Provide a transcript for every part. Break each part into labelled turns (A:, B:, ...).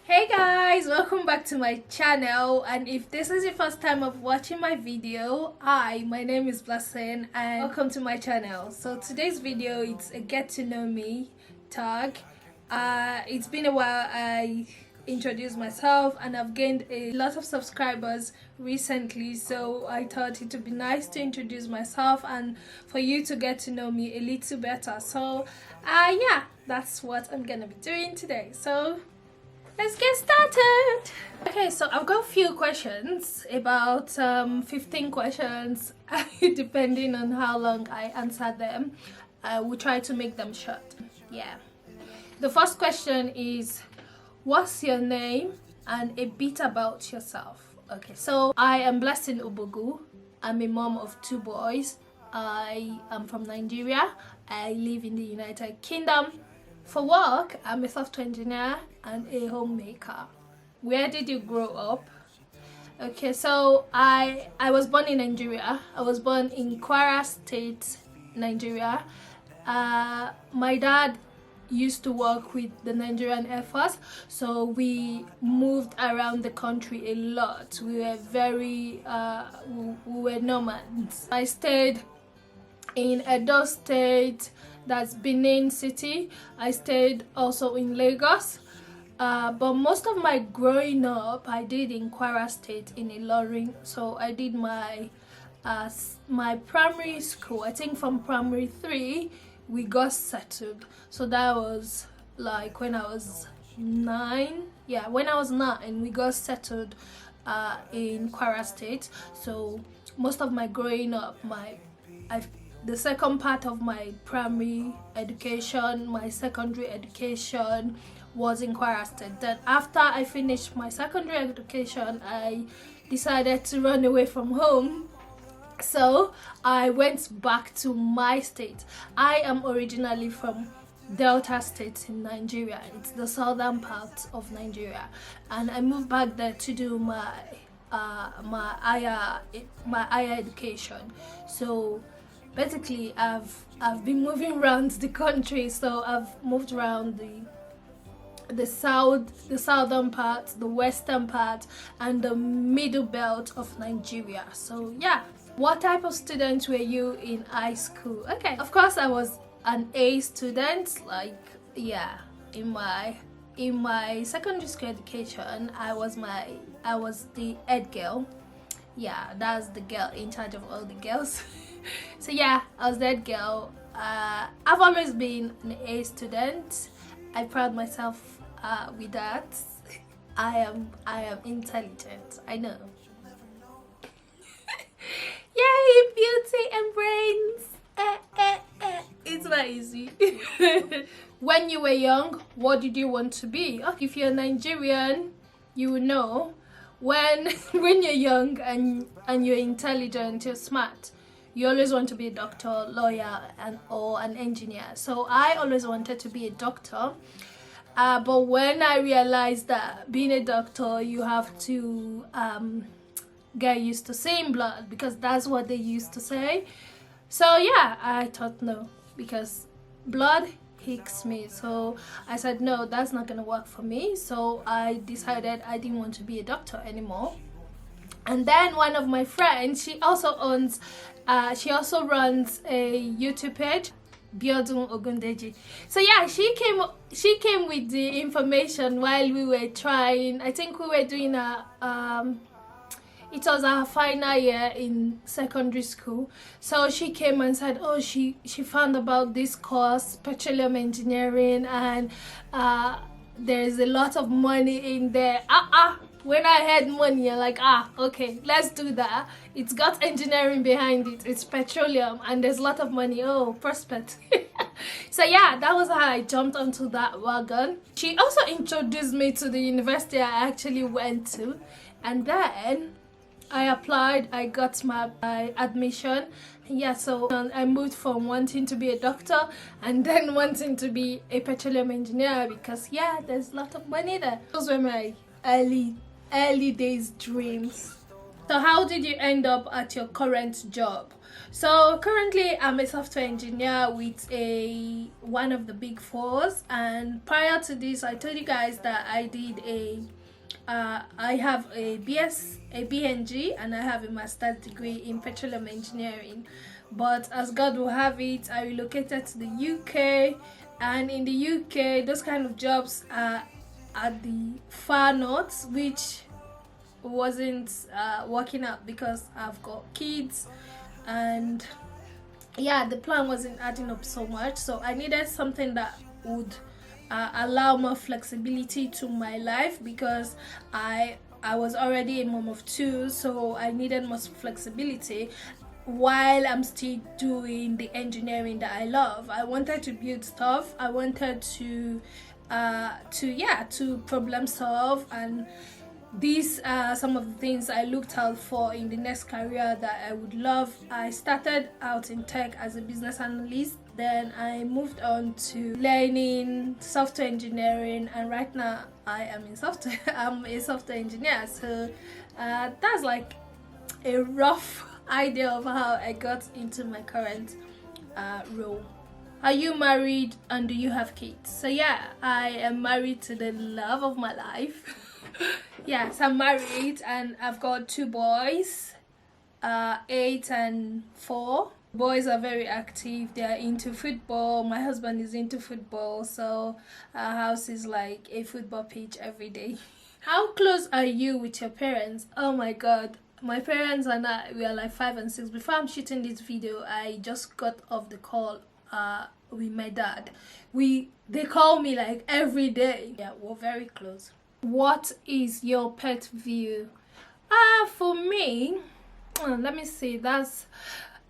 A: Hey guys, welcome back to my channel, and if this is your first time of watching my video, my name is Blessing and welcome to my channel. So today's video, it's a get to know me tag. It's been a while I introduced myself and I've gained a lot of subscribers recently, so I thought it would be nice to introduce myself and for you to get to know me a little better. So yeah, that's what I'm gonna be doing today. So let's get started. Okay, so I've got a few questions, about 15 questions depending on how long I answer them. We'll try to make them short. Yeah. The first question is, what's your name and a bit about yourself? Okay, so I am Blessing Ubogu. I'm a mom of 2 boys. I am from Nigeria. I live in the United Kingdom. For work, I'm a software engineer and a homemaker. Where did you grow up? Okay, so I was born in Nigeria. I was born in Kwara State, Nigeria. My dad used to work with the Nigerian Air Force, so we moved around the country a lot. We were very we were nomads. I stayed in Edo State, that's Benin City. I stayed also in Lagos, but most of my growing up I did in Kwara State in Ilorin. So I did my primary school. I think from primary 3 we got settled, so that was like when I was 9. Yeah, when I was 9 we got settled in Kwara State. So most of my growing up, the second part of my primary education, my secondary education was in Kwara State. Then after I finished my secondary education, I decided to run away from home. So I went back to my state. I am originally from Delta State in Nigeria. It's the southern part of Nigeria. And I moved back there to do my higher education. So basically I've been moving around the country. So I've moved around the southern part, the western part, and the middle belt of Nigeria. So yeah. What type of student were you in high school? Okay, of course I was an A student. Like, yeah, in my secondary school education, I was the head girl. Yeah, that's the girl in charge of all the girls. So yeah, I was that girl. I've always been an A student. I pride myself with that. I am intelligent, I know. Yay, beauty and brains. It's not easy. When you were young, what did you want to be? If you're Nigerian, you will know when you're young and you're intelligent, you're smart, you always want to be a doctor, lawyer, or an engineer. So I always wanted to be a doctor. But when I realized that being a doctor, you have to get used to seeing blood, because that's what they used to say. So yeah, I thought no, because blood hicks me. So I said no, that's not gonna work for me. So I decided I didn't want to be a doctor anymore. And then one of my friends, she also runs a YouTube page, Biodun Ogundeji. So yeah, she came with the information while we were trying. I think we were doing it was our final year in secondary school. So she came and said, oh, she found about this course, petroleum engineering, and there's a lot of money in there. When I had money, I'm like, okay, let's do that. It's got engineering behind it, it's petroleum, and there's a lot of money. Oh, prospect. So yeah, that was how I jumped onto that wagon. She also introduced me to the university I actually went to, and then I applied, I got my admission. Yeah, so I moved from wanting to be a doctor and then wanting to be a petroleum engineer, because yeah, there's a lot of money there. Those were my early days dreams. So how did you end up at your current job? So currently I'm a software engineer with one of the big fours, and prior to this I told you guys that I did I have a BNG, and I have a master's degree in petroleum engineering. But as God will have it, I relocated to the UK, and in the UK those kind of jobs are at the far north, which wasn't working out because I've got kids, and yeah, the plan wasn't adding up so much. So I needed something that would allow more flexibility to my life, because I was already a mom of two, so I needed more flexibility while I'm still doing the engineering that I love. I wanted to build stuff. I wanted to problem solve, and these are some of the things I looked out for in the next career that I would love. I started out in tech as a business analyst, then I moved on to learning software engineering, and right now I am in software. I'm a software engineer. So that's like a rough idea of how I got into my current role. Are you married and do you have kids? So yeah, I am married to the love of my life. Yes, I'm married and I've got two boys, 8 and 4. Boys are very active. They are into football. My husband is into football, so our house is like a football pitch every day. How close are you with your parents? Oh my god, my parents and I, we are like 5 and 6. Before I'm shooting this video, I just got off the call with my dad. They call me like every day. Yeah, we're very close. What is your pet view? For me, let me see, that's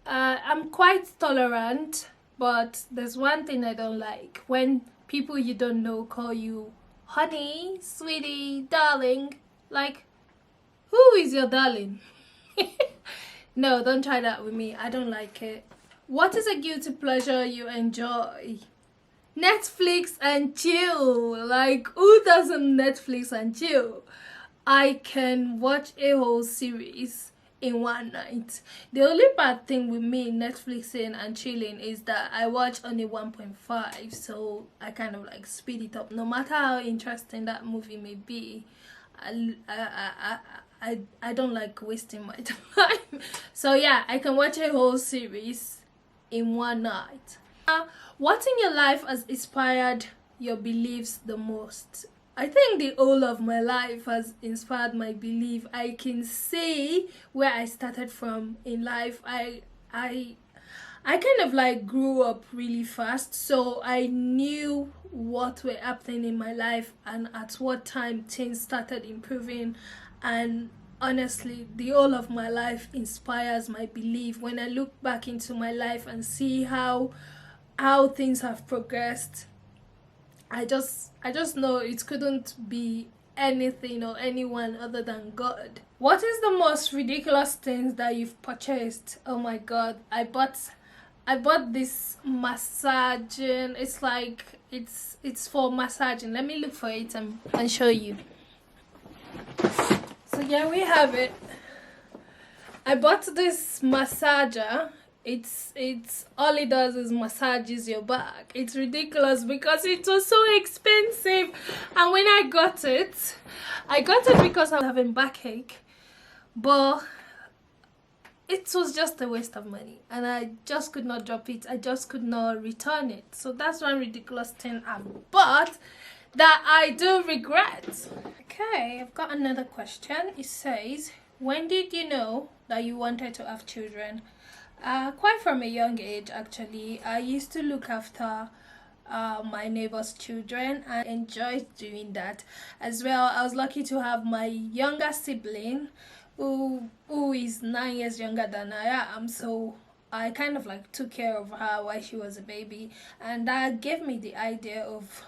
A: I'm quite tolerant, but there's one thing I don't like: when people you don't know call you honey, sweetie, darling. Like, who is your darling? No, don't try that with me. I don't like it. What is a guilty pleasure you enjoy? Netflix and chill. Like, who doesn't Netflix and chill? I can watch a whole series in one night. The only bad thing with me Netflixing and chilling is that I watch only 1.5, so I kind of like speed it up. No matter how interesting that movie may be, I don't like wasting my time. So yeah, I can watch a whole series in one night. What in your life has inspired your beliefs the most? I think the whole of my life has inspired my belief. I can see where I started from in life. I kind of like grew up really fast, so I knew what were happening in my life and at what time things started improving. And honestly, the whole of my life inspires my belief. When I look back into my life and see how things have progressed, I just know it couldn't be anything or anyone other than God. What is the most ridiculous things that you've purchased? Oh my god, I bought this massaging. It's like it's for massaging. Let me look for it and show you. So yeah, we have it. I bought this massager. It's all it does is massages your back. It's ridiculous because it was so expensive, and when I got it because I was having backache, but it was just a waste of money and I just could not drop it. I just could not return it. So that's one ridiculous thing I've bought that I do regret. Okay, I've got another question. It says, when did you know that you wanted to have children? Quite from a young age, actually. I used to look after my neighbor's children and enjoyed doing that as well. I was lucky to have my younger sibling who is 9 years younger than I am, so I kind of like took care of her while she was a baby, and that gave me the idea of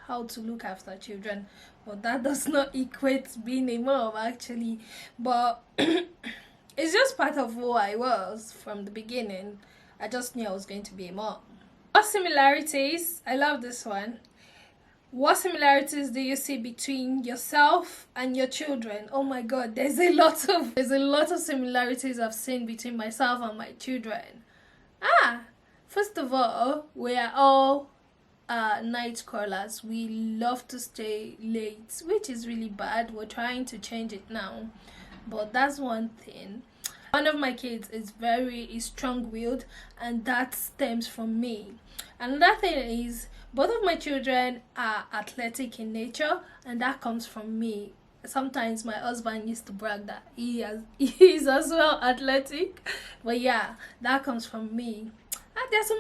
A: how to look after children. But that does not equate being a mom, actually, but it's just part of who I was from the beginning. I just knew I was going to be a mom. What similarities? I love this one. What similarities do you see between yourself and your children? Oh my god, there's a lot of similarities I've seen between myself and my children. First of all, we are all night crawlers. We love to stay late, which is really bad. We're trying to change it now, but that's one thing. One of my kids is strong-willed, and that stems from me. Another thing is both of my children are athletic in nature, and that comes from me. Sometimes my husband used to brag that he is as well athletic, but yeah, that comes from me. And there's some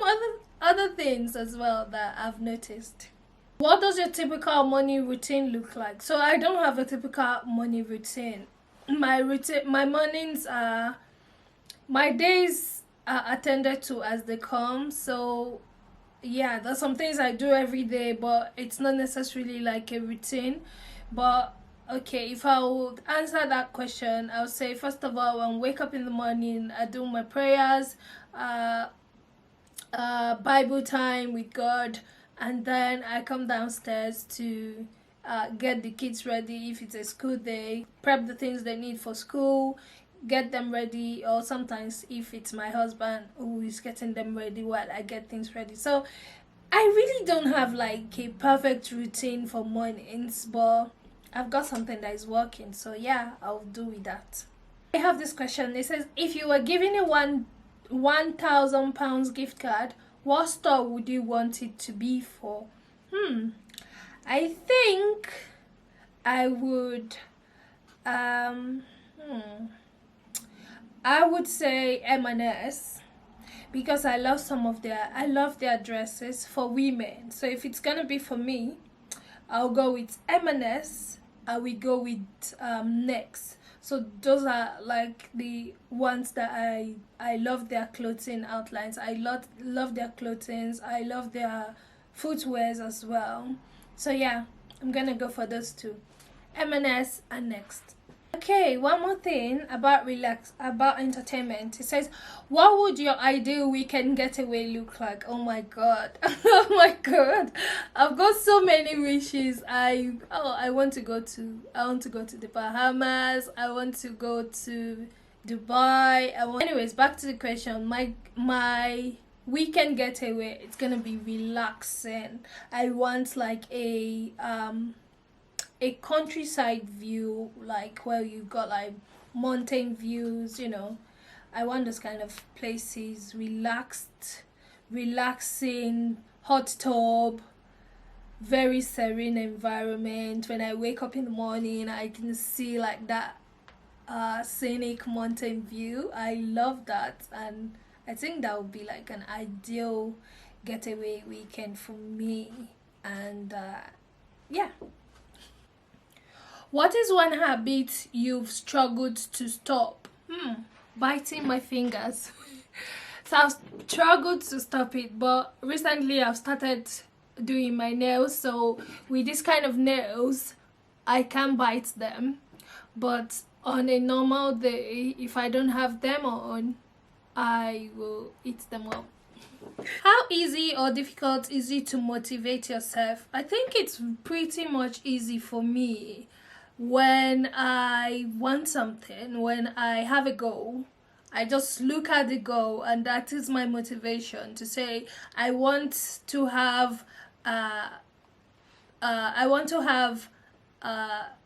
A: other things as well that I've noticed. What does your typical morning routine look like? So I don't have a typical morning routine. My mornings are, my days are attended to as they come. So yeah, there's some things I do every day, but it's not necessarily like a routine. But okay, if I would answer that question, I would say first of all, when I wake up in the morning, I do my prayers, Bible time with God, and then I come downstairs to get the kids ready if it's a school day, prep the things they need for school, get them ready, or sometimes if it's my husband who is getting them ready while I get things ready. So I really don't have like a perfect routine for mornings, but I've got something that is working, so yeah, I'll do with that. I have this question. It says, if you were given a £1,000 gift card, what store would you want it to be for? I think I would I would say M&S, because I love their dresses for women. So if it's gonna be for me, I'll go with M&S. I will go with Next. So those are like the ones that I love their clothing outlines. I love their clothings. I love their footwears as well. So yeah, I'm gonna go for those two, M&S and Next. Okay, one more thing about entertainment. It says, what would your ideal weekend getaway look like? Oh my god. Oh my god. I've got so many wishes. I want to go to the Bahamas. I want to go to Dubai. Anyways, back to the question. My weekend getaway, it's gonna be relaxing. I want like a countryside view, like where you've got like mountain views, I want those kind of places. Relaxing, hot tub, very serene environment. When I wake up in the morning, I can see like that scenic mountain view. I love that, and I think that would be like an ideal getaway weekend for me. And yeah. What is one habit you've struggled to stop? Biting my fingers. So I've struggled to stop it, but recently I've started doing my nails. So with this kind of nails, I can bite them. But on a normal day, if I don't have them on, I will eat them up. How easy or difficult is it to motivate yourself? I think it's pretty much easy for me. When I want something, when I have a goal, I just look at the goal, and that is my motivation to say I want to have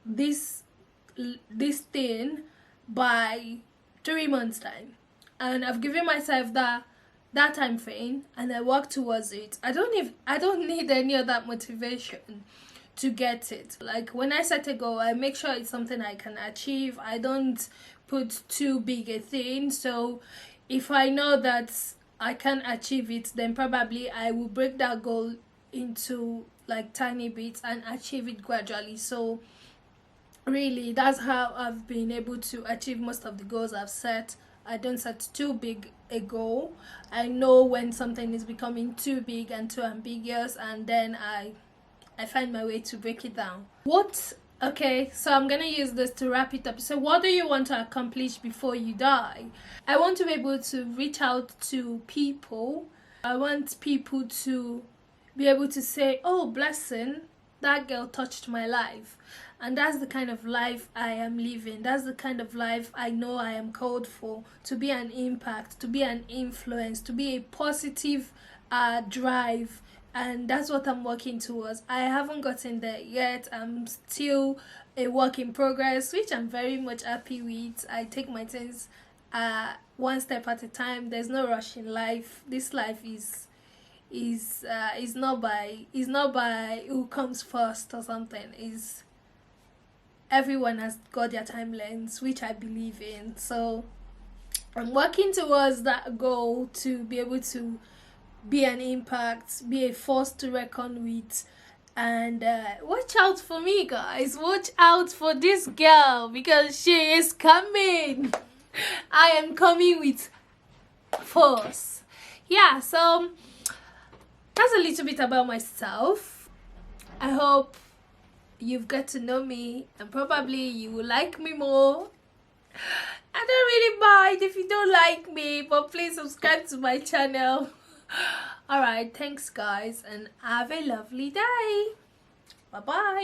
A: this thing by 3 months time, and I've given myself that time frame, and I work towards it. I don't need any other motivation to get it. Like when I set a goal, I make sure it's something I can achieve. I don't put too big a thing. So if I know that I can achieve it, then probably I will break that goal into like tiny bits and achieve it gradually. So really, that's how I've been able to achieve most of the goals I've set. I don't set too big a goal. I know when something is becoming too big and too ambiguous, and then I find my way to break it down. Okay, so I'm gonna use this to wrap it up. So what do you want to accomplish before you die? I want to be able to reach out to people. I want people to be able to say, oh, Blessing, that girl touched my life. And that's the kind of life I am living. That's the kind of life I know I am called for, to be an impact, to be an influence, to be a positive drive. And that's what I'm working towards. I haven't gotten there yet. I'm still a work in progress, which I'm very much happy with. I take my things one step at a time. There's no rush in life. This life is not by who comes first or something. Is everyone has got their timelines, which I believe in. So I'm working towards that goal, to be able to be an impact, be a force to reckon with. And watch out for me, guys. Watch out for this girl, because she is coming. I am coming with force. Yeah, so that's a little bit about myself. I hope you've got to know me, and probably you will like me more. I don't really mind if you don't like me, but please subscribe to my channel. Alright, thanks guys, and have a lovely day. Bye bye.